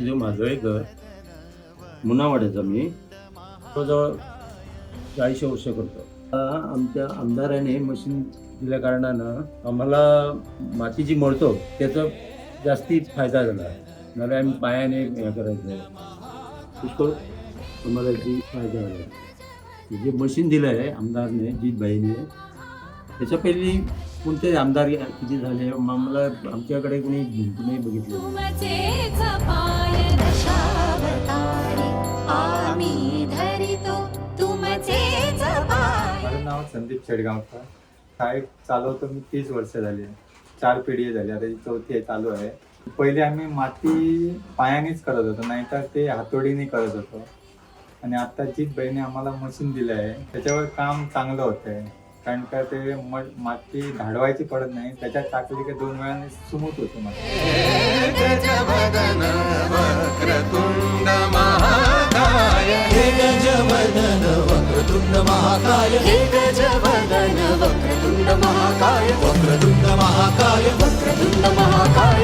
वासुदेव माजळेकर, मुनावाड्याचा मी. जवळजवळ 40 वर्ष करतो. आमच्या आमदाराने मशीन दिल्या कारणानं आम्हाला माती जी मळतो त्याचा जास्ती फायदा झाला. नाहीतर आम्ही पायाने हे करायचं, पुष्कळ आम्हाला जी फायदा झाला. जे मशीन दिलं आहे आमदारने, जितभाईने, त्याच्या पहिली कोणते आमदार किती झाले आम्हाला आमच्याकडे कोणी नाही बघितलं. माझं नाव संदीप शेडगावकर. शाळेत चालवतो मी 30 वर्ष झाली. 4 पिढी झाली, आता ही 4थी आहे, चालू आहे. पहिले आम्ही माती पायानेच करत होतो, नाहीतर ते हातोडीने करत होतो. आणि आता जितबाईने आम्हाला मशीन दिलं आहे त्याच्यावर काम चांगलं होतं आहे. कारण का ते माती धाडवायची पडत नाही, त्याच्यात टाकली की 2 वेळाने स्मूथ होतो माती. वक्रतुंड महाकाय, हे गजवदन वक्रतुंड महाकाय, वक्रतुंड महाकाय, वक्रतुंड महाकाय.